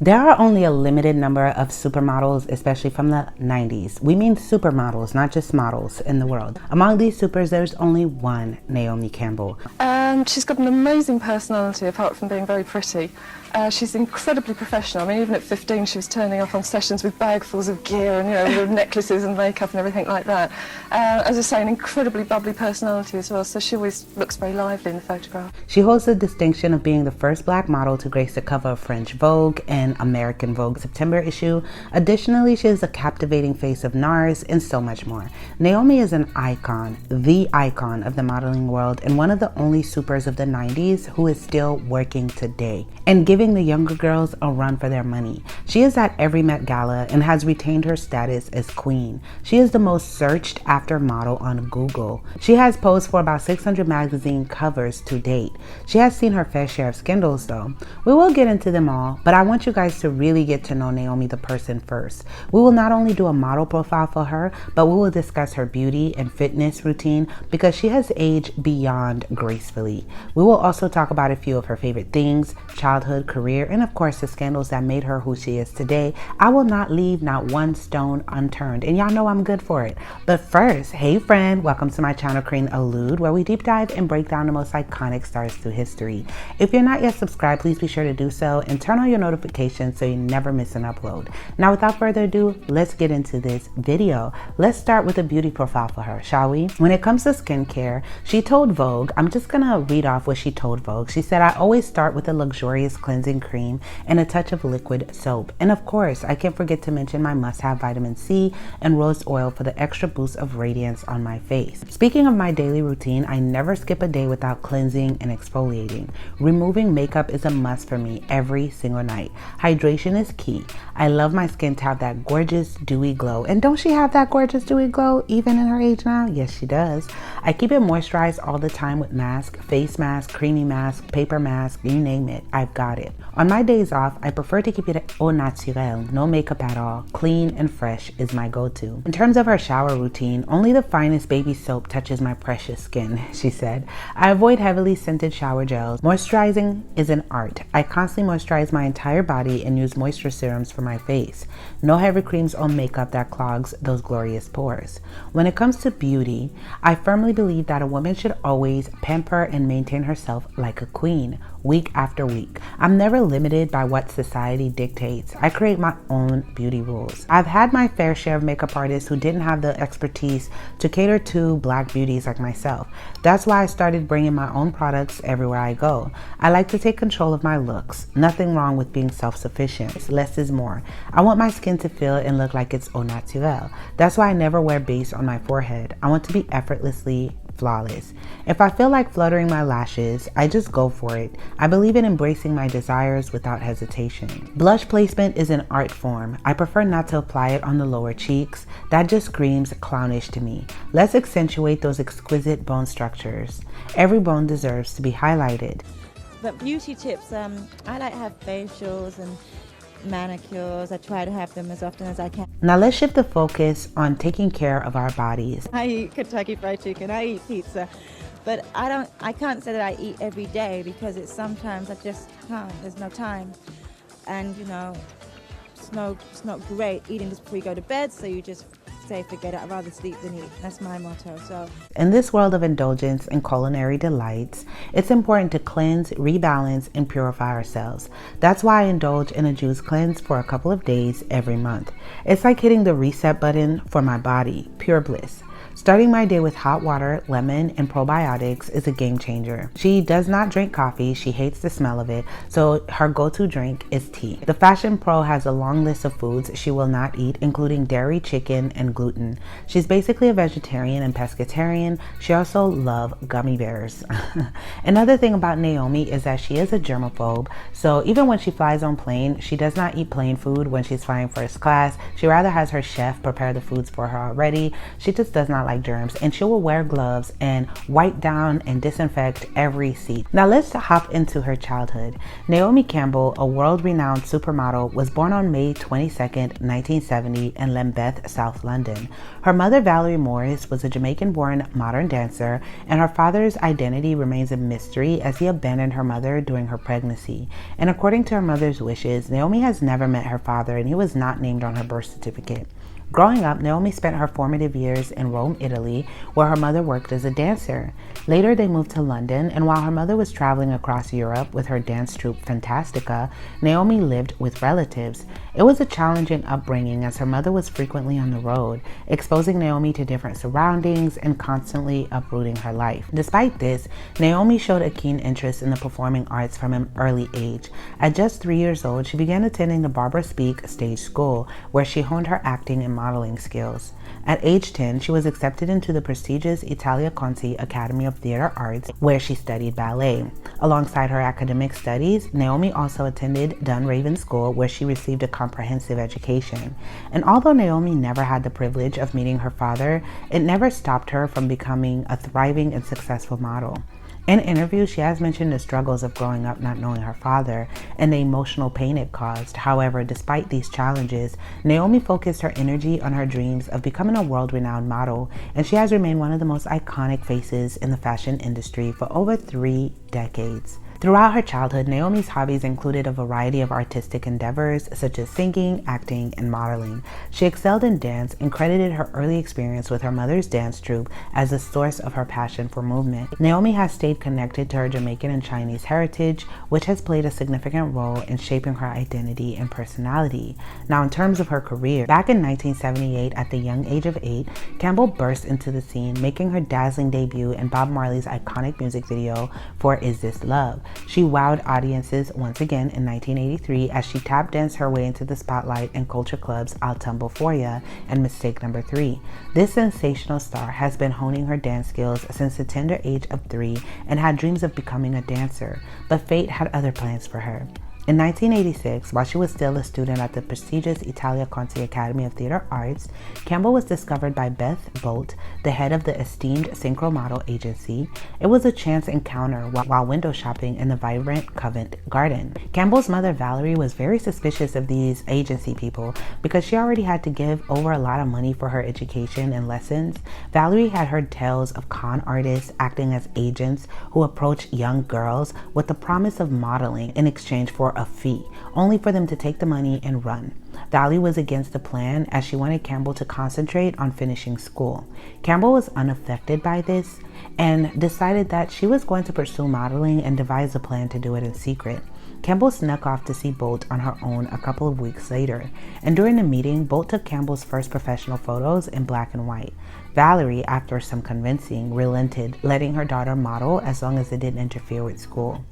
There are only a limited number of supermodels, especially from the 90s. We mean supermodels, not just models in the world. Among these supers, there's only one Naomi Campbell. And she's got an amazing personality apart from being very pretty. She's incredibly professional. I mean, even at 15, she was turning up on sessions with bagfuls of gear and, you know, with necklaces and makeup and everything like that. As I say, an incredibly bubbly personality as well, so she always looks very lively in the photograph. She holds the distinction of being the first black model to grace the cover of French Vogue and American Vogue September issue. Additionally, she is a captivating face of NARS and so much more. Naomi is an icon, the icon of the modeling world, and one of the only supers of the 90s who is still working today and giving the younger girls a run for their money. She is at every Met Gala and has retained her status as queen. She is the most searched after model on Google. She has posed for about 600 magazine covers to date. She has seen her fair share of scandals though. We will get into them all, but I want you guys to really get to know Naomi the person first. We will not only do a model profile for her, but we will discuss her beauty and fitness routine because she has aged beyond gracefully. We will also talk about a few of her favorite things, childhood, career, and of course the scandals that made her who she is today. I will not leave not one stone unturned, and y'all know I'm good for it. But first, hey friend, welcome to my channel Queen Allude, where we deep dive and break down the most iconic stars through history. If you're not yet subscribed, please be sure to do so and turn on your notifications so you never miss an upload. Now without further ado, let's get into this video. Let's start with a beauty profile for her, shall we? When it comes to skincare, she told Vogue, I'm just gonna read off what she told Vogue. She said, I always start with a luxurious cleansing cream and a touch of liquid soap. And of course, I can't forget to mention my must-have vitamin C and rose oil for the extra boost of radiance on my face. Speaking of my daily routine, I never skip a day without cleansing and exfoliating. Removing makeup is a must for me every single night. Hydration is key. I love my skin to have that gorgeous dewy glow. And don't she have that gorgeous dewy glow even in her age now? Yes, she does. I keep it moisturized all the time with mask, face mask, creamy mask, paper mask, you name it, I've got it. On my days off, I prefer to keep it au naturel, no makeup at all. Clean and fresh is my go-to. In terms of her shower routine, only the finest baby soap touches my precious skin, she said. I avoid heavily scented shower gels. Moisturizing is an art. I constantly moisturize my entire body and use moisture serums for my face. No heavy creams or makeup that clogs those glorious pores. When it comes to beauty, I firmly believe that a woman should always pamper and maintain herself like a queen, week after week. I'm never limited by what society dictates. I create my own beauty rules. I've had my fair share of makeup artists who didn't have the expertise to cater to black beauties like myself. That's why I started bringing my own products everywhere I go. I like to take control of my looks. Nothing wrong with being self-sufficient. Less is more. I want my skin to feel and look like it's au naturel. That's why I never wear base on my forehead. I want to be effortlessly flawless. If I feel like fluttering my lashes, I just go for it. I believe in embracing my desires without hesitation. Blush placement is an art form. I prefer not to apply it on the lower cheeks. That just screams clownish to me. Let's accentuate those exquisite bone structures. Every bone deserves to be highlighted. But beauty tips, I like to have facials and manicures. I try to have them as often as I can. Now let's shift the focus on taking care of our bodies. I eat Kentucky Fried Chicken, I eat pizza, but I can't say that I eat every day because it's sometimes I just can't, there's no time. And you know, it's not great eating just before you go to bed, so you just say forget it, I'd rather sleep than eat. That's my motto. So in this world of indulgence and culinary delights, it's important to cleanse, rebalance, and purify ourselves. That's why I indulge in a juice cleanse for a couple of days every month. It's like hitting the reset button for my body. Pure bliss. Starting my day with hot water, lemon, and probiotics is a game changer. She does not drink coffee. She hates the smell of it, so her go-to drink is tea. The Fashion Pro has a long list of foods she will not eat, including dairy, chicken, and gluten. She's basically a vegetarian and pescatarian. She also loves gummy bears. Another thing about Naomi is that she is a germaphobe, so even when she flies on plane, she does not eat plain food when she's flying first class. She rather has her chef prepare the foods for her already. She just does not like germs, and she will wear gloves and wipe down and disinfect every seat. Now let's hop into her childhood. Naomi Campbell, a world-renowned supermodel, was born on May 22nd, 1970 in Lambeth, South London. Her mother, Valerie Morris, was a Jamaican-born modern dancer, and her father's identity remains a mystery as he abandoned her mother during her pregnancy. And according to her mother's wishes, Naomi has never met her father, and he was not named on her birth certificate. Growing up, Naomi spent her formative years in Rome, Italy, where her mother worked as a dancer. Later, they moved to London, and while her mother was traveling across Europe with her dance troupe Fantastica, Naomi lived with relatives. It was a challenging upbringing as her mother was frequently on the road, exposing Naomi to different surroundings and constantly uprooting her life. Despite this, Naomi showed a keen interest in the performing arts from an early age. At just 3 years old, she began attending the Barbara Speake Stage School, where she honed her acting and modeling skills. At age 10, she was accepted into the prestigious Italia Conti Academy of Theater Arts, where she studied ballet. Alongside her academic studies, Naomi also attended Dunraven School, where she received a comprehensive education. And although Naomi never had the privilege of meeting her father, it never stopped her from becoming a thriving and successful model. In interviews, she has mentioned the struggles of growing up not knowing her father and the emotional pain it caused. However, despite these challenges, Naomi focused her energy on her dreams of becoming a world-renowned model, and she has remained one of the most iconic faces in the fashion industry for over 3 decades. Throughout her childhood, Naomi's hobbies included a variety of artistic endeavors such as singing, acting, and modeling. She excelled in dance and credited her early experience with her mother's dance troupe as the source of her passion for movement. Naomi has stayed connected to her Jamaican and Chinese heritage, which has played a significant role in shaping her identity and personality. Now, in terms of her career, back in 1978, at the young age of 8, Campbell burst into the scene, making her dazzling debut in Bob Marley's iconic music video for Is This Love? She wowed audiences once again in 1983 as she tap danced her way into the spotlight in culture clubs I'll Tumble For Ya and Mistake Number 3. This sensational star has been honing her dance skills since the tender age of 3 and had dreams of becoming a dancer, but fate had other plans for her. In 1986, while she was still a student at the prestigious Italia Conti Academy of Theater Arts, Campbell was discovered by Beth Bolt, the head of the esteemed Synchro Model agency. It was a chance encounter while window shopping in the vibrant Covent Garden. Campbell's mother, Valerie, was very suspicious of these agency people because she already had to give over a lot of money for her education and lessons. Valerie had heard tales of con artists acting as agents who approached young girls with the promise of modeling in exchange for a fee, only for them to take the money and run. Valerie was against the plan as she wanted Campbell to concentrate on finishing school. Campbell was unaffected by this and decided that she was going to pursue modeling and devised a plan to do it in secret. Campbell snuck off to see Bolt on her own a couple of weeks later, and during the meeting, Bolt took Campbell's first professional photos in black and white. Valerie, after some convincing, relented, letting her daughter model as long as it didn't interfere with school.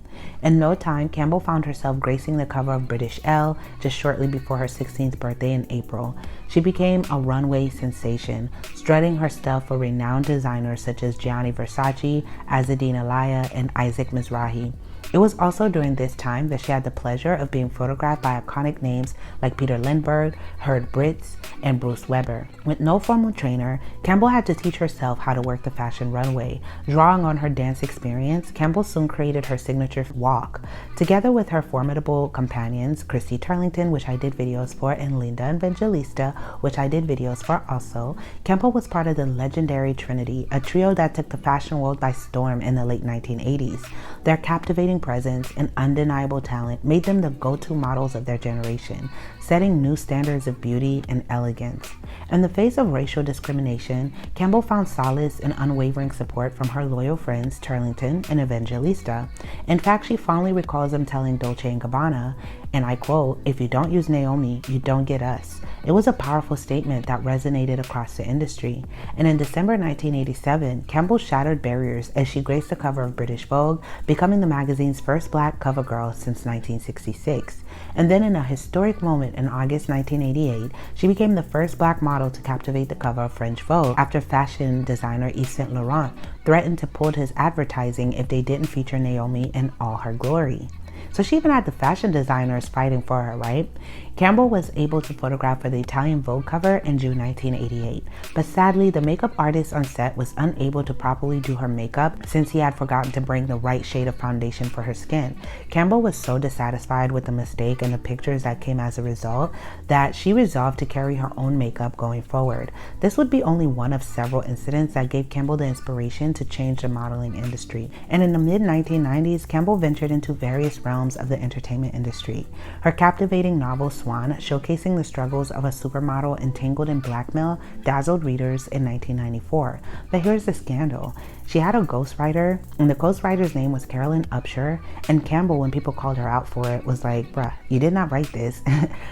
In no time, Campbell found herself gracing the cover of British Elle just shortly before her 16th birthday in April. She became a runway sensation, strutting her stuff for renowned designers such as Gianni Versace, Azzedine Alaïa, and Isaac Mizrahi. It was also during this time that she had the pleasure of being photographed by iconic names like Peter Lindbergh, Herb Brits, and Bruce Weber. With no formal trainer, Campbell had to teach herself how to work the fashion runway. Drawing on her dance experience, Campbell soon created her signature walk. Together with her formidable companions, Christy Turlington, which I did videos for, and Linda Evangelista, which I did videos for also, Campbell was part of the legendary Trinity, a trio that took the fashion world by storm in the late 1980s. Their captivating presence and undeniable talent made them the go-to models of their generation, setting new standards of beauty and elegance. In the face of racial discrimination, Campbell found solace and unwavering support from her loyal friends Turlington and Evangelista. In fact, she fondly recalls them telling Dolce & Gabbana, and I quote, "If you don't use Naomi, you don't get us." It was a powerful statement that resonated across the industry. And in December 1987, Campbell shattered barriers as she graced the cover of British Vogue, becoming the magazine's first black cover girl since 1966. And then in a historic moment in August 1988, she became the first black model to captivate the cover of French Vogue after fashion designer Yves Saint Laurent threatened to pull his advertising if they didn't feature Naomi in all her glory. So she even had the fashion designers fighting for her, right? Campbell was able to photograph for the Italian Vogue cover in June 1988, but sadly, the makeup artist on set was unable to properly do her makeup since he had forgotten to bring the right shade of foundation for her skin. Campbell was so dissatisfied with the mistake and the pictures that came as a result that she resolved to carry her own makeup going forward. This would be only one of several incidents that gave Campbell the inspiration to change the modeling industry. And in the mid-1990s, Campbell ventured into various realms of the entertainment industry. Her captivating novel Swan, showcasing the struggles of a supermodel entangled in blackmail, dazzled readers in 1994. But here's the scandal. She had a ghostwriter, and the ghostwriter's name was Carolyn Upshur, and Campbell, when people called her out for it, was like, bruh, you did not write this.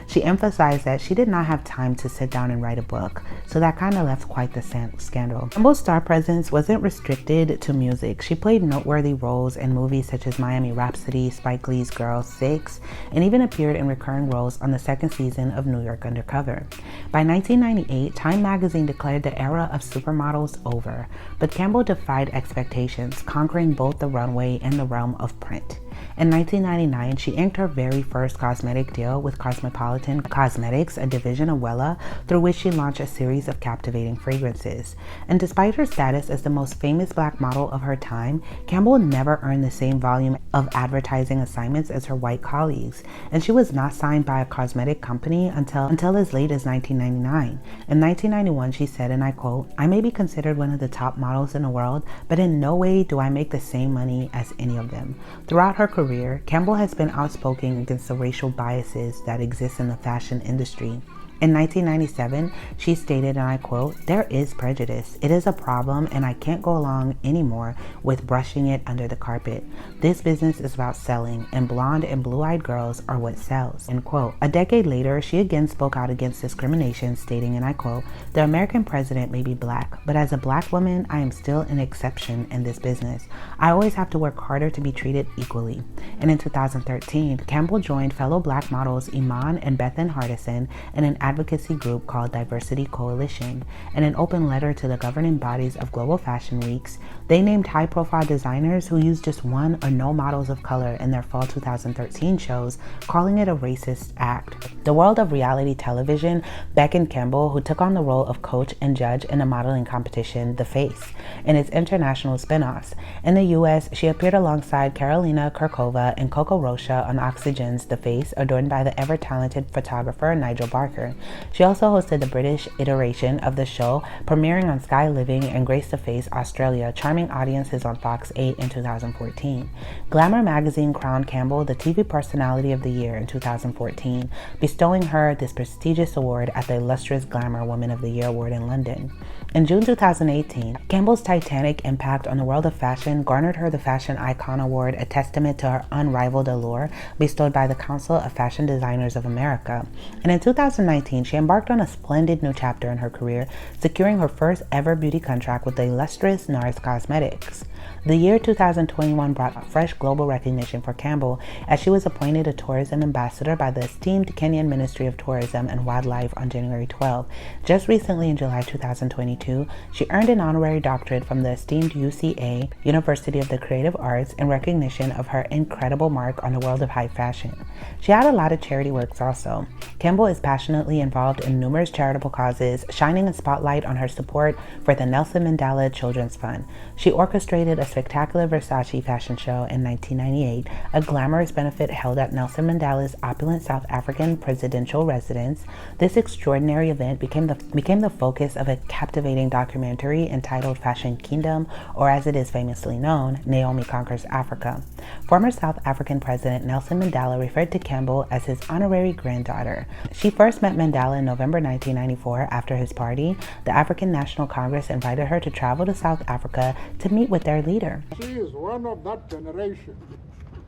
She emphasized that she did not have time to sit down and write a book, so that kind of left quite the scandal. Campbell's star presence wasn't restricted to music. She played noteworthy roles in movies such as Miami Rhapsody, Spike Lee's Girl 6, and even appeared in recurring roles on the second season of New York Undercover. By 1998, Time magazine declared the era of supermodels over, but Campbell defied expectations, conquering both the runway and the realm of print. In 1999, she inked her very first cosmetic deal with Cosmopolitan Cosmetics, a division of Wella, through which she launched a series of captivating fragrances. And despite her status as the most famous black model of her time, Campbell never earned the same volume of advertising assignments as her white colleagues, and she was not signed by a cosmetic company until as late as 1999. In 1991, she said, and I quote, "I may be considered one of the top models in the world, but in no way do I make the same money as any of them." Throughout her career, Campbell has been outspoken against the racial biases that exist in the fashion industry. In 1997, she stated, and I quote, "There is prejudice. It is a problem, and I can't go along anymore with brushing it under the carpet. This business is about selling, and blonde and blue-eyed girls are what sells," end quote. A decade later, she again spoke out against discrimination, stating, and I quote, "The American president may be black, but as a black woman, I am still an exception in this business. I always have to work harder to be treated equally." And in 2013, Campbell joined fellow black models Iman and Bethan Hardison in an advocacy group called Diversity Coalition. In an open letter to the governing bodies of global fashion weeks, they named high-profile designers who used just one or no models of color in their fall 2013 shows, calling it a racist act. The world of reality television beckoned Campbell, who took on the role of coach and judge in a modeling competition, The Face, and its international spin-offs. In the US, she appeared alongside Carolina Kurkova and Coco Rocha on Oxygen's The Face, adorned by the ever-talented photographer Nigel Barker. She also hosted the British iteration of the show, premiering on Sky Living, and graced The Face Australia, charming audiences on Fox 8 in 2014. Glamour magazine crowned Campbell the TV Personality of the Year in 2014, bestowing her this prestigious award at the illustrious Glamour Woman of the Year Award in London. In June 2018, Campbell's titanic impact on the world of fashion garnered her the Fashion Icon Award, a testament to her unrivaled allure bestowed by the Council of Fashion Designers of America. And in 2019, she embarked on a splendid new chapter in her career, securing her first ever beauty contract with the illustrious NARS Cosmetics. The year 2021 brought fresh global recognition for Campbell, as she was appointed a tourism ambassador by the esteemed Kenyan Ministry of Tourism and Wildlife on January 12. Just recently, in July 2022, she earned an honorary doctorate from the esteemed UCA, University of the Creative Arts, in recognition of her incredible mark on the world of high fashion. She had a lot of charity works also. Campbell is passionately involved in numerous charitable causes, shining a spotlight on her support for the Nelson Mandela Children's Fund. She orchestrated a spectacular Versace fashion show in 1998, a glamorous benefit held at Nelson Mandela's opulent South African presidential residence. This extraordinary event became the focus of a captivating documentary entitled Fashion Kingdom, or as it is famously known, Naomi Conquers Africa. Former South African President Nelson Mandela referred to Campbell as his honorary granddaughter. She first met Mandela in November 1994 after his party. The African National Congress invited her to travel to South Africa to meet with their leader. She is one of that generation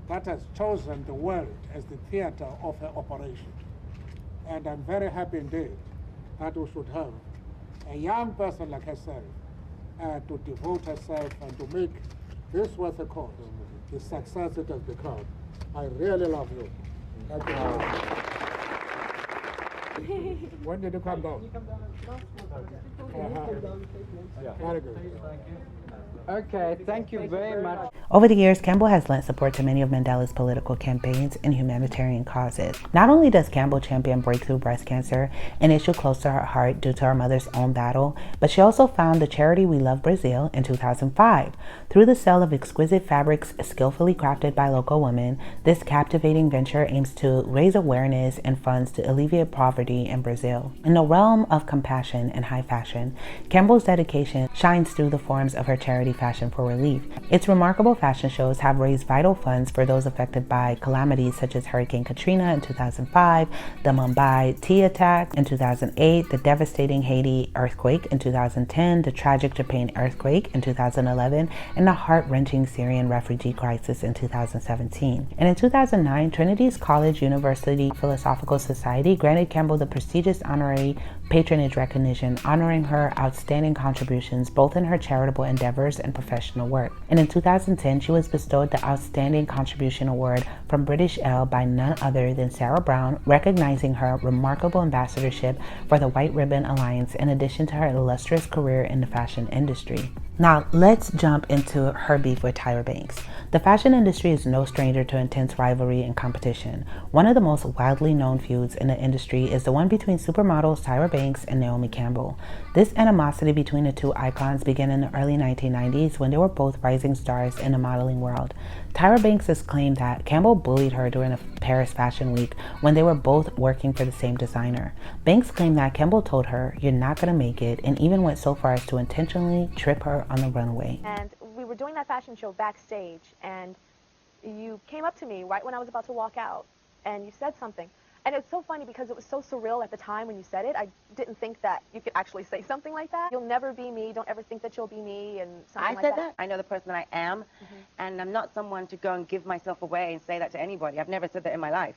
that has chosen the world as the theater of her operation. And I'm very happy indeed that we should have a young person like herself to devote herself and to make this worth a cause, the success it has become. I really love you. Thank you. When did you come down? You come down last month. Very good. Okay, thank you very much. Over the years, Campbell has lent support to many of Mandela's political campaigns and humanitarian causes. Not only does Campbell champion breakthrough breast cancer, an issue close to her heart due to her mother's own battle, but she also founded the charity We Love Brazil in 2005. Through the sale of exquisite fabrics skillfully crafted by local women, this captivating venture aims to raise awareness and funds to alleviate poverty in Brazil. In the realm of compassion and high fashion, Campbell's dedication shines through the forms of her charity Fashion for Relief. Its remarkable fashion shows have raised vital funds for those affected by calamities such as Hurricane Katrina in 2005, the Mumbai tea attack in 2008, the devastating Haiti earthquake in 2010, the tragic Japan earthquake in 2011, and the heart-wrenching Syrian refugee crisis in 2017. And in 2009, Trinity's College University Philosophical Society granted Campbell the prestigious honorary patronage recognition, honoring her outstanding contributions both in her charitable endeavors and professional work. And in 2010, she was bestowed the Outstanding Contribution Award from British Elle by none other than Sarah Brown, recognizing her remarkable ambassadorship for the White Ribbon Alliance in addition to her illustrious career in the fashion industry. Now, let's jump into her beef with Tyra Banks. The fashion industry is no stranger to intense rivalry and competition. One of the most widely known feuds in the industry is the one between supermodels Tyra Banks and Naomi Campbell. This animosity between the two icons began in the early 1990s when they were both rising stars in the modeling world. Tyra Banks has claimed that Campbell bullied her during a Paris Fashion Week when they were both working for the same designer. Banks claimed that Campbell told her, "You're not gonna make it," and even went so far as to intentionally trip her on the runway. And we were doing that fashion show backstage, and you came up to me right when I was about to walk out, and you said something. And it's so funny because it was so surreal at the time when you said it. I didn't think that you could actually say something like that. You'll never be me. Don't ever think that you'll be me, and something like that. I said that. I know the person that I am, and I'm not someone to go and give myself away and say that to anybody. I've never said that in my life.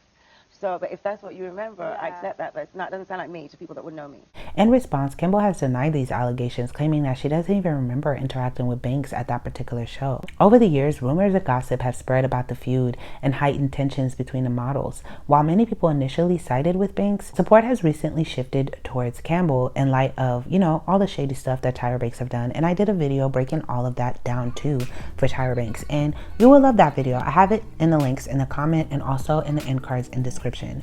So, but if that's what you remember, I accept that, but it doesn't sound like me to people that would know me. In response, Campbell has denied these allegations, claiming that she doesn't even remember interacting with Banks at that particular show. Over the years, rumors of gossip have spread about the feud and heightened tensions between the models. While many people initially sided with Banks, support has recently shifted towards Campbell in light of, all the shady stuff that Tyra Banks have done. And I did a video breaking all of that down too for Tyra Banks. And you will love that video. I have it in the links in the comment and also in the end cards in description.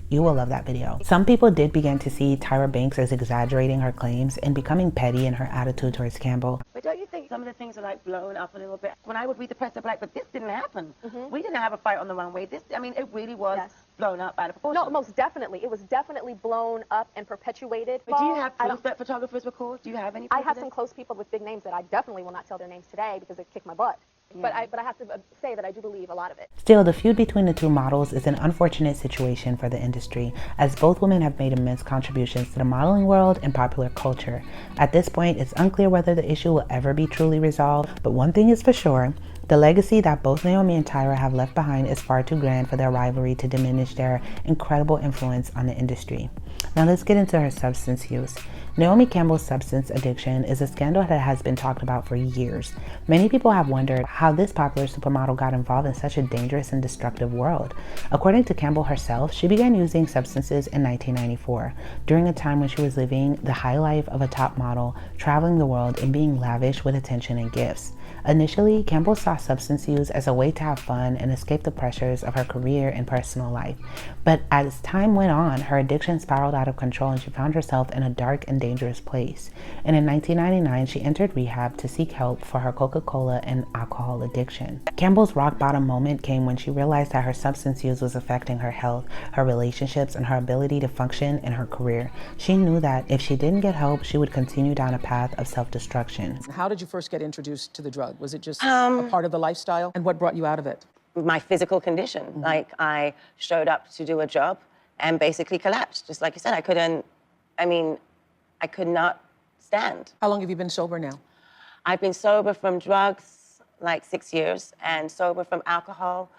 You will love that video. Some people did begin to see Tyra Banks as exaggerating her claims and becoming petty in her attitude towards Campbell. But don't you think some of the things are like blown up a little bit? When I would read the press, I'd be like, but this didn't happen. We didn't have a fight on the runway. It really was blown up out of proportion. No, most definitely. It was definitely blown up and perpetuated. But do you have proof that photographers were called? Do you have any proof? I have some close people with big names that I definitely will not tell their names today because they kicked my butt. But I have to say that I do believe a lot of it. Still, the feud between the two models is an unfortunate situation for the industry, as both women have made immense contributions to the modeling world and popular culture. At this point, it's unclear whether the issue will ever be truly resolved, but one thing is for sure: the legacy that both Naomi and Tyra have left behind is far too grand for their rivalry to diminish their incredible influence on the industry. Now let's get into her substance use. Naomi Campbell's substance addiction is a scandal that has been talked about for years. Many people have wondered how this popular supermodel got involved in such a dangerous and destructive world. According to Campbell herself, she began using substances in 1994, during a time when she was living the high life of a top model, traveling the world and being lavish with attention and gifts. Initially, Campbell saw substance use as a way to have fun and escape the pressures of her career and personal life. But as time went on, her addiction spiraled out of control and she found herself in a dark and dangerous place. And in 1999, she entered rehab to seek help for her Coca-Cola and alcohol addiction. Campbell's rock bottom moment came when she realized that her substance use was affecting her health, her relationships, and her ability to function in her career. She knew that if she didn't get help, she would continue down a path of self-destruction. How did you first get introduced to the drug? Was it just a part of the lifestyle? And what brought you out of it? My physical condition. Like, I showed up to do a job and basically collapsed. Just like you said, I could not stand. How long have you been sober now? I've been sober from drugs like 6 years and sober from alcohol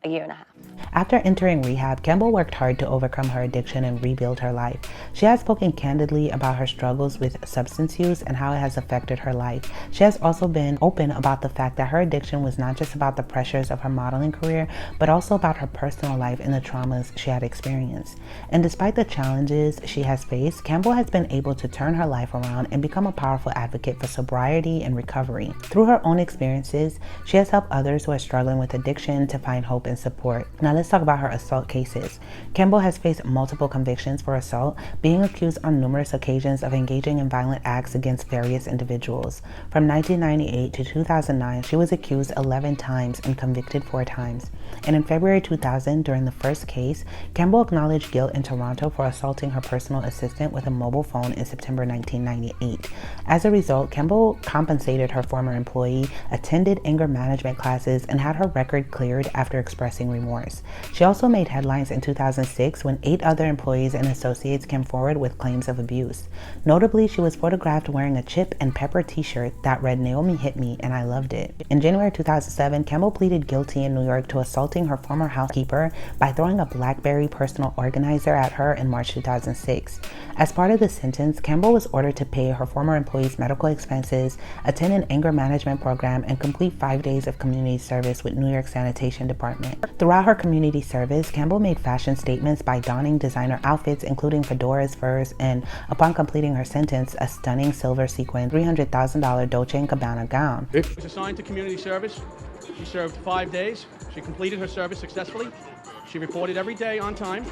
a year and a half. After entering rehab, Campbell worked hard to overcome her addiction and rebuild her life. She has spoken candidly about her struggles with substance use and how it has affected her life. She has also been open about the fact that her addiction was not just about the pressures of her modeling career, but also about her personal life and the traumas she had experienced. And despite the challenges she has faced, Campbell has been able to turn her life around and become a powerful advocate for sobriety and recovery. Through her own experiences, she has helped others who are struggling with addiction to find hope and support. Now let's talk about her assault cases. Campbell has faced multiple convictions for assault, being accused on numerous occasions of engaging in violent acts against various individuals. From 1998 to 2009, she was accused 11 times and convicted 4 times. And in February 2000, during the first case, Campbell acknowledged guilt in Toronto for assaulting her personal assistant with a mobile phone in September 1998. As a result, Campbell compensated her former employee, attended anger management classes, and had her record cleared after expressing remorse. She also made headlines in 2006 when 8 other employees and associates came forward with claims of abuse. Notably, she was photographed wearing a Chip and Pepper t-shirt that read, "Naomi hit me and I loved it." In January 2007, Campbell pleaded guilty in New York to assaulting her former housekeeper by throwing a BlackBerry personal organizer at her in March 2006. As part of the sentence, Campbell was ordered to pay her former employees' medical expenses, attend an anger management program, and complete 5 days of community service with New York Sanitation Department. Throughout her community service, Campbell made fashion statements by donning designer outfits, including fedoras, furs, and upon completing her sentence, a stunning silver sequin $300,000 Dolce & Gabbana gown. She was assigned to community service. She served 5 days. She completed her service successfully. She reported every day on time.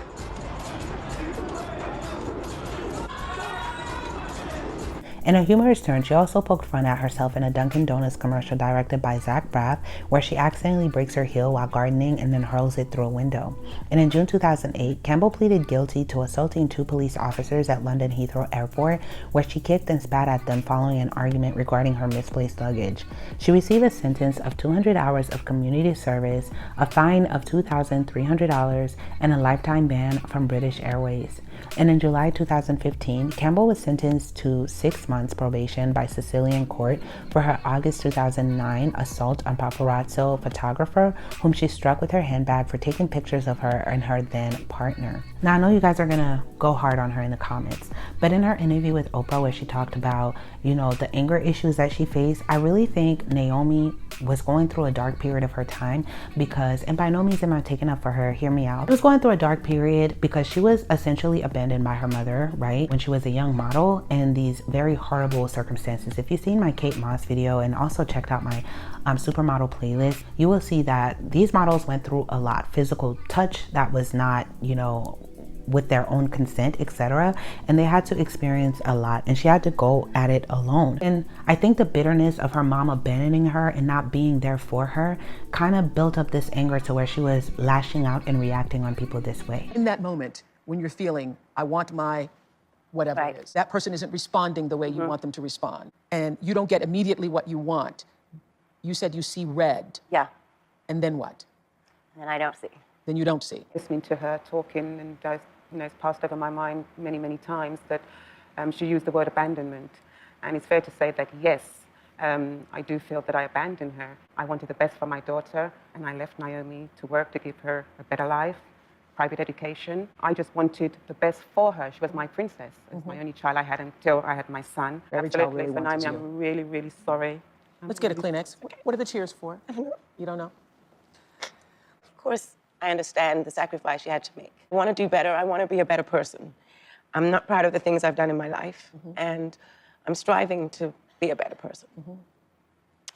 In a humorous turn, she also poked fun at herself in a Dunkin' Donuts commercial directed by Zach Braff, where she accidentally breaks her heel while gardening and then hurls it through a window. And in June 2008, Campbell pleaded guilty to assaulting 2 police officers at London Heathrow Airport, where she kicked and spat at them following an argument regarding her misplaced luggage. She received a sentence of 200 hours of community service, a fine of $2,300, and a lifetime ban from British Airways. And in July 2015, Campbell was sentenced to 6 months probation by Sicilian court for her August 2009 assault on paparazzo photographer whom she struck with her handbag for taking pictures of her and her then partner. Now I know you guys are gonna go hard on her in the comments, but in her interview with Oprah where she talked about, you know, the anger issues that she faced, I really think Naomi was going through a dark period of her time because, and by no means am I taking up for her, hear me out. She was going through a dark period because she was essentially abandoned by her mother, right? When she was a young model in these very horrible circumstances. If you've seen my Kate Moss video and also checked out my supermodel playlist, you will see that these models went through a lot. Physical touch that was not, you know, with their own consent, etc. And they had to experience a lot and she had to go at it alone. And I think the bitterness of her mom abandoning her and not being there for her kind of built up this anger to where she was lashing out and reacting on people this way. In that moment, when you're feeling, I want my whatever it is, that person isn't responding the way you want them to respond, and you don't get immediately what you want. You said you see red. Yeah. And then what? And I don't see. Then you don't see. Listening to her talking, and it's passed over my mind many, many times that she used the word abandonment. And it's fair to say that, yes, I do feel that I abandoned her. I wanted the best for my daughter, and I left Naomi to work to give her a better life, private education. I just wanted the best for her. She was my princess. It's my only child I had until I had my son. Every child really So, wants Naomi, you. I'm really, really sorry. Let's get a Kleenex. What are the cheers for? You don't know? Of course, I understand the sacrifice you had to make. I want to do better. I want to be a better person. I'm not proud of the things I've done in my life, and I'm striving to be a better person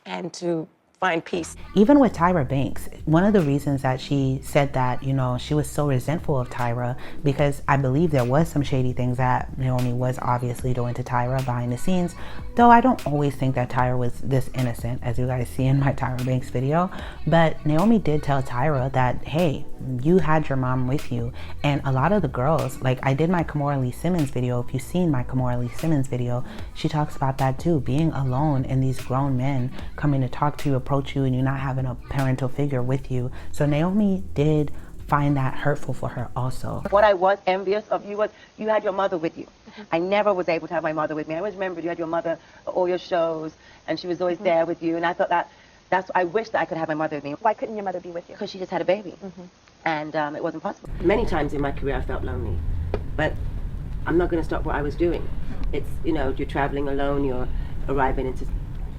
and to find peace. Even with Tyra Banks, one of the reasons that she said that, you know, she was so resentful of Tyra, because I believe there was some shady things that Naomi was obviously doing to Tyra behind the scenes, though I don't always think that Tyra was this innocent, as you guys see in my Tyra Banks video. But Naomi did tell Tyra that, hey, you had your mom with you. And a lot of the girls, like I did my Kimora Lee Simmons video, if you've seen my Kimora Lee Simmons video, she talks about that too, being alone and these grown men coming to talk to you, approach you, and you not having a parental figure with you. So Naomi did find that hurtful for her also. What I was envious of you was you had your mother with you. I never was able to have my mother with me. I always remember you had your mother at all your shows, and she was always there with you, and I thought that I wish that I could have my mother with me. Why couldn't your mother be with you? Because she just had a baby. And it wasn't possible. Many times in my career I felt lonely, but I'm not going to stop what I was doing. It's, you're traveling alone, you're arriving into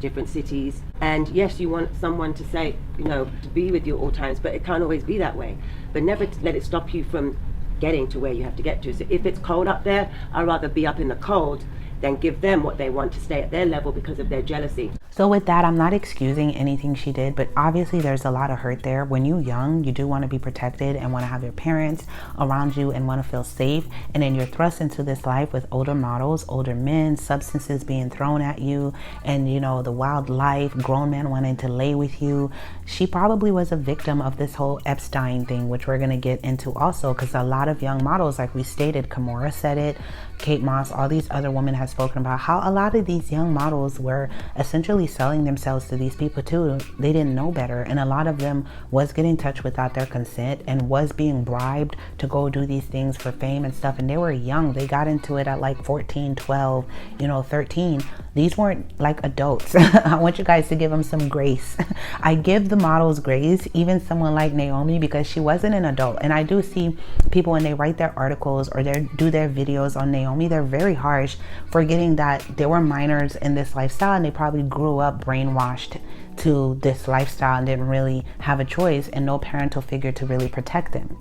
different cities, and yes, you want someone to say, to be with you at all times, but it can't always be that way. But never to let it stop you from getting to where you have to get to. So if it's cold up there, I'd rather be up in the cold than give them what they want to stay at their level because of their jealousy. So with that, I'm not excusing anything she did, but obviously there's a lot of hurt there. When you're young, you do want to be protected and want to have your parents around you and want to feel safe. And then you're thrust into this life with older models, older men, substances being thrown at you, and the wild life, grown men wanting to lay with you. She probably was a victim of this whole Epstein thing, which we're going to get into also, because a lot of young models, like we stated, Kimora said it, Kate Moss, all these other women have spoken about how a lot of these young models were essentially selling themselves to these people too. They didn't know better, and a lot of them was getting in touch without their consent and was being bribed to go do these things for fame and stuff. And they were young. They got into it at like 14, 12, 13. These weren't like adults. I want you guys to give them some grace. I give the models grace, even someone like Naomi, because she wasn't an adult. And I do see people when they write their articles or they do their videos on Naomi, they're very harsh, forgetting that they were minors in this lifestyle and they probably grew up brainwashed to this lifestyle and didn't really have a choice and no parental figure to really protect them,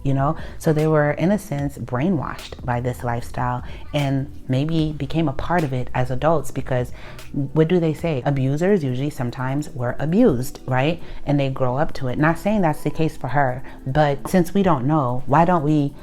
so they were in a sense brainwashed by this lifestyle and maybe became a part of it as adults, because what do they say? Abusers usually sometimes were abused, right? And they grow up to it. Not saying that's the case for her, but since we don't know, why don't we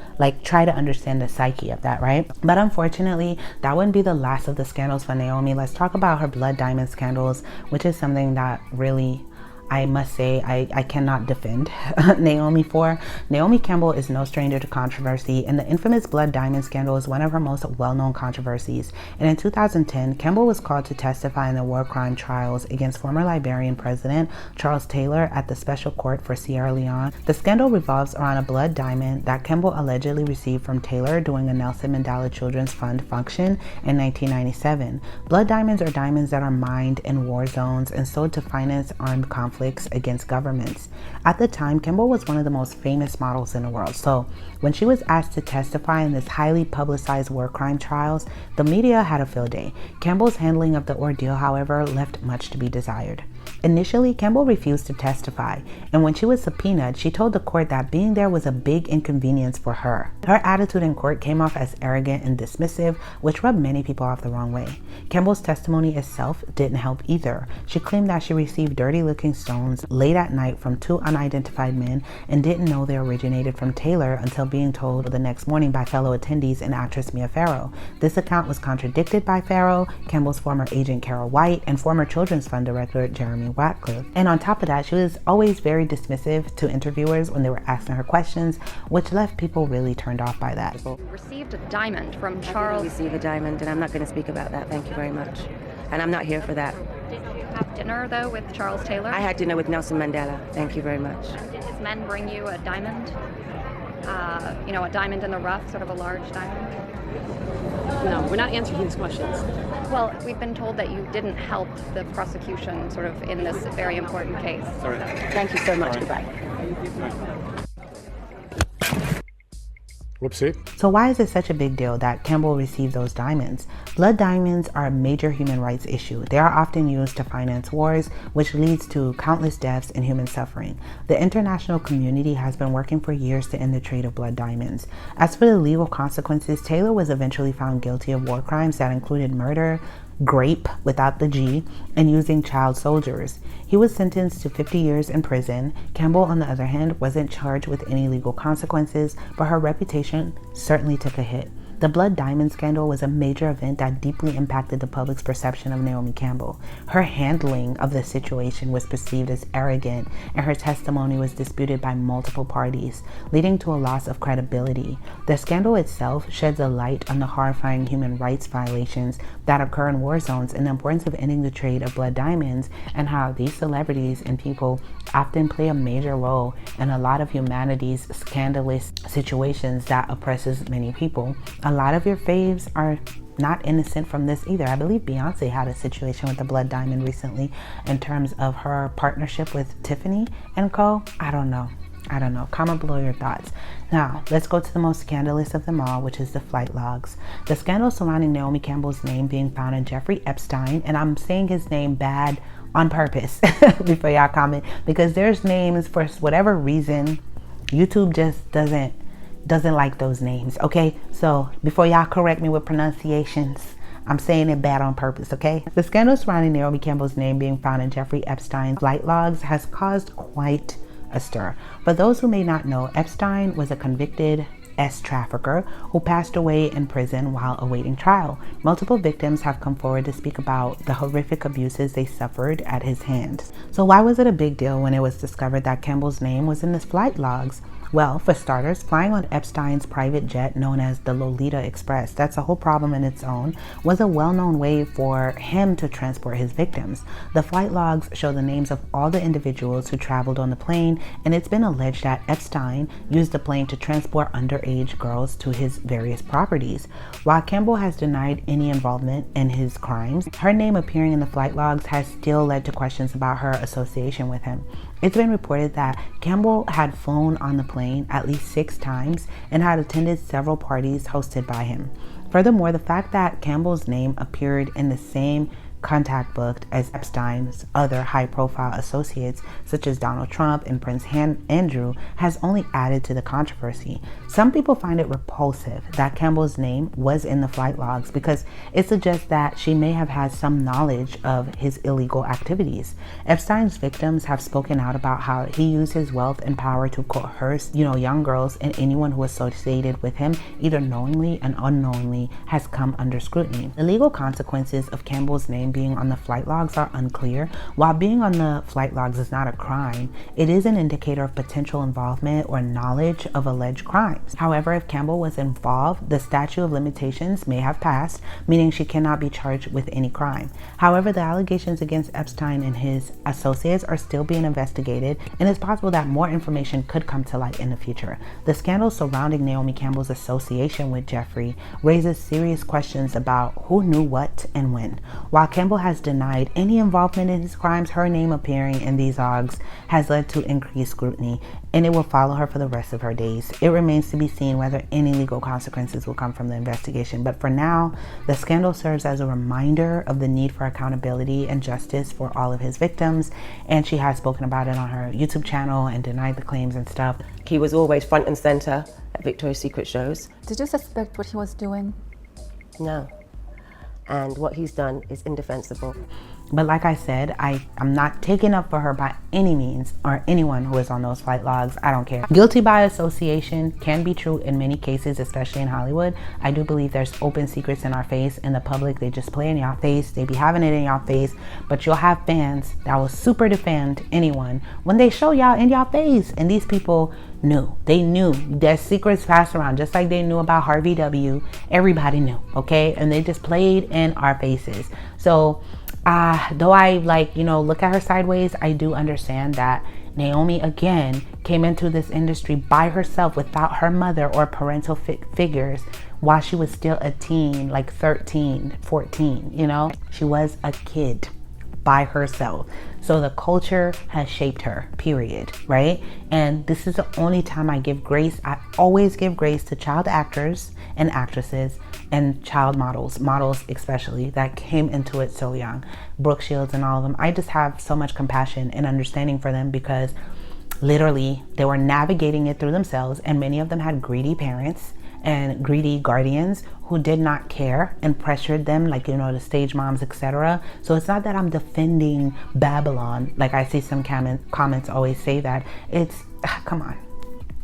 try to understand the psyche of that, right? But unfortunately, that wouldn't be the last of the scandals for Naomi. Let's talk about her blood diamond scandals, which is something that really, I must say, I cannot defend Naomi for. Naomi Campbell is no stranger to controversy, and the infamous blood diamond scandal is one of her most well-known controversies. And in 2010, Campbell was called to testify in the war crime trials against former Liberian President Charles Taylor at the Special Court for Sierra Leone. The scandal revolves around a blood diamond that Campbell allegedly received from Taylor during a Nelson Mandela Children's Fund function in 1997. Blood diamonds are diamonds that are mined in war zones and sold to finance armed conflicts against governments. At the time, Campbell was one of the most famous models in the world. So when she was asked to testify in this highly publicized war crime trials, the media had a field day. Campbell's handling of the ordeal, however, left much to be desired. Initially, Campbell refused to testify, and when she was subpoenaed, she told the court that being there was a big inconvenience for her. Her attitude in court came off as arrogant and dismissive, which rubbed many people off the wrong way. Campbell's testimony itself didn't help either. She claimed that she received dirty-looking stones late at night from two unidentified men and didn't know they originated from Taylor until being told the next morning by fellow attendees and actress Mia Farrow. This account was contradicted by Farrow, Campbell's former agent Carol White, and former Children's Fund director Jeremy Ratcliffe. And on top of that, she was always very dismissive to interviewers when they were asking her questions, which left people really turned off by that. You received a diamond from Charles. I didn't receive a diamond, and I'm not going to speak about that. Thank you very much. And I'm not here for that. Did you have dinner, though, with Charles Taylor? I had dinner with Nelson Mandela. Thank you very much. Did his men bring you a diamond? A diamond in the rough, sort of a large diamond? No, we're not answering these questions. Well, we've been told that you didn't help the prosecution sort of in this very important case. Sorry. Thank you so much. Goodbye. Whoopsie. So why is it such a big deal that Campbell received those diamonds? Blood diamonds are a major human rights issue. They are often used to finance wars, which leads to countless deaths and human suffering. The international community has been working for years to end the trade of blood diamonds. As for the legal consequences, Taylor was eventually found guilty of war crimes that included murder, grape without the G, and using child soldiers. He was sentenced to 50 years in prison. Campbell, on the other hand, wasn't charged with any legal consequences, but her reputation certainly took a hit. The blood diamond scandal was a major event that deeply impacted the public's perception of Naomi Campbell. Her handling of the situation was perceived as arrogant, and her testimony was disputed by multiple parties, leading to a loss of credibility. The scandal itself sheds a light on the horrifying human rights violations that occur in war zones and the importance of ending the trade of blood diamonds, and how these celebrities and people often play a major role in a lot of humanity's scandalous situations that oppresses many people. A lot of your faves are not innocent from this either. I believe Beyonce had a situation with the blood diamond recently in terms of her partnership with Tiffany and Co. I don't know. Comment below your thoughts. Now, let's go to the most scandalous of them all, which is the flight logs. The scandal surrounding Naomi Campbell's name being found in Jeffrey Epstein, and I'm saying his name bad on purpose before y'all comment, because there's names for whatever reason YouTube just doesn't like those names, okay? So before y'all correct me with pronunciations, I'm saying it bad on purpose, okay? The scandal surrounding Naomi Campbell's name being found in Jeffrey Epstein's flight logs has caused quite a stir. For those who may not know, Epstein was a convicted trafficker who passed away in prison while awaiting trial. Multiple victims have come forward to speak about the horrific abuses they suffered at his hands. So why was it a big deal when it was discovered that Campbell's name was in the flight logs? Well, for starters, flying on Epstein's private jet known as the Lolita Express, that's a whole problem in its own, was a well-known way for him to transport his victims. The flight logs show the names of all the individuals who traveled on the plane, and it's been alleged that Epstein used the plane to transport underage girls to his various properties. While Campbell has denied any involvement in his crimes, her name appearing in the flight logs has still led to questions about her association with him. It's been reported that Campbell had flown on the plane at least 6 times and had attended several parties hosted by him. Furthermore, the fact that Campbell's name appeared in the same contact book as Epstein's other high-profile associates, such as Donald Trump and Prince Andrew, has only added to the controversy. Some people find it repulsive that Campbell's name was in the flight logs because it suggests that she may have had some knowledge of his illegal activities. Epstein's victims have spoken out about how he used his wealth and power to coerce, young girls, and anyone who associated with him, either knowingly and unknowingly, has come under scrutiny. The legal consequences of Campbell's name being on the flight logs are unclear. While being on the flight logs is not a crime, it is an indicator of potential involvement or knowledge of alleged crimes. However, if Campbell was involved, the statute of limitations may have passed, meaning she cannot be charged with any crime. However, the allegations against Epstein and his associates are still being investigated, and it's possible that more information could come to light in the future. The scandal surrounding Naomi Campbell's association with Jeffrey raises serious questions about who knew what and when. While Campbell has denied any involvement in his crimes, her name appearing in these logs has led to increased scrutiny, and it will follow her for the rest of her days. It remains to be seen whether any legal consequences will come from the investigation, but for now, the scandal serves as a reminder of the need for accountability and justice for all of his victims, and she has spoken about it on her YouTube channel and denied the claims and stuff. He was always front and center at Victoria's Secret shows. Did you suspect what he was doing? No. And what he's done is indefensible. But like I said, I'm not taking up for her by any means, or anyone who is on those flight logs. I don't care. Guilty by association can be true in many cases, especially in Hollywood. I do believe there's open secrets in our face. In the public, they just play in your face. They be having it in your face. But you'll have fans that will super defend anyone when they show y'all in your face. And these people knew. They knew. There's secrets passed around, just like they knew about Harvey W. Everybody knew, okay? And they just played in our faces. So though I look at her sideways, I do understand that Naomi again came into this industry by herself without her mother or parental figures while she was still a teen, like 13, 14, She was a kid by herself. So the culture has shaped her, period, right? And this is the only time I give grace. I always give grace to child actors and actresses and child models especially, that came into it so young. Brooke Shields and all of them. I just have so much compassion and understanding for them because literally they were navigating it through themselves, and many of them had greedy parents and greedy guardians who did not care and pressured them, like, the stage moms, etc. So it's not that I'm defending Babylon, like I see some comments always say that. It's, come on,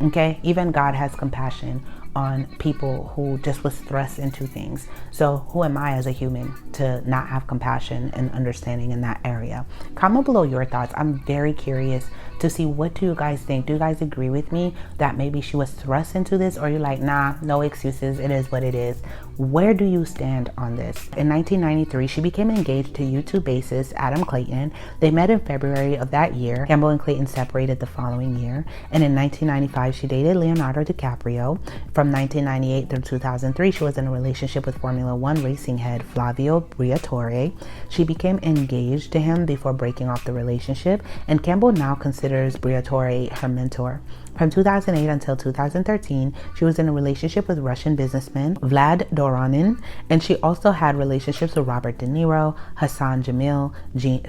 okay? Even God has compassion on people who just was thrust into things. So who am I as a human to not have compassion and understanding in that area? Comment below your thoughts. I'm very curious to see, what do you guys think? Do you guys agree with me that maybe she was thrust into this, or you're like, nah, no excuses, it is what it is? Where do you stand on this? In 1993, she became engaged to YouTube bassist Adam Clayton. They met in February of that year. Campbell and Clayton separated the following year. And in 1995, she dated Leonardo DiCaprio. From 1998 through 2003, she was in a relationship with Formula One racing head Flavio Briatore. She became engaged to him before breaking off the relationship, and Campbell now considers Briatore her mentor. From 2008 until 2013, she was in a relationship with Russian businessman Vlad Doronin, and she also had relationships with Robert De Niro, Hassan Jamil,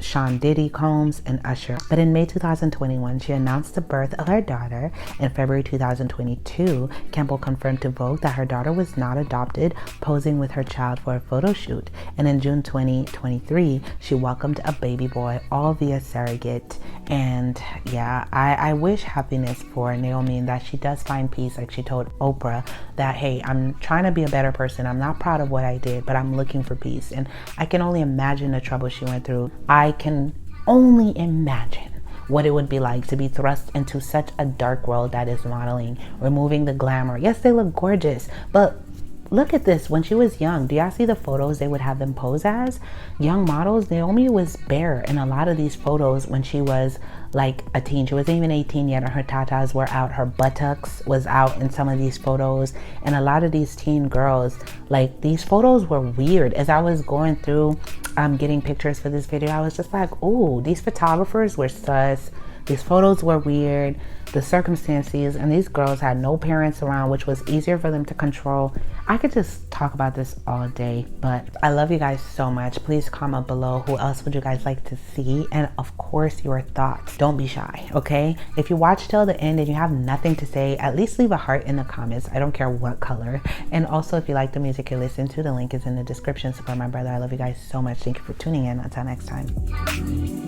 Sean Diddy Combs, and Usher. But in May 2021, she announced the birth of her daughter. In February 2022, Campbell confirmed to Vogue that her daughter was not adopted, posing with her child for a photo shoot. And in June 2023, she welcomed a baby boy, all via surrogate. And yeah, I wish happiness for Naomi, and that she does find peace. Like she told Oprah that, hey, I'm trying to be a better person. I'm not proud of what I did, but I'm looking for peace. And I can only imagine the trouble she went through. I can only imagine what it would be like to be thrust into such a dark world that is modeling, removing the glamour. Yes, they look gorgeous, but look at this. When she was young, do y'all see the photos they would have them pose as? Young models. Naomi was bare in a lot of these photos when she was like a teen. She wasn't even 18 yet, and her tatas were out. Her buttocks was out in some of these photos. And a lot of these teen girls, like, these photos were weird. As I was going through getting pictures for this video, I was just like, ooh, these photographers were sus. These photos were weird. The circumstances, and these girls had no parents around, which was easier for them to control. I could just talk about this all day, but I love you guys so much. Please comment below who else would you guys like to see, and of course your thoughts. Don't be shy, okay? If you watch till the end and you have nothing to say, at least leave a heart in the comments. I don't care what color. And also, if you like the music you're listening to, the link is in the description. Support my brother. I love you guys so much. Thank you for tuning in. Until next time.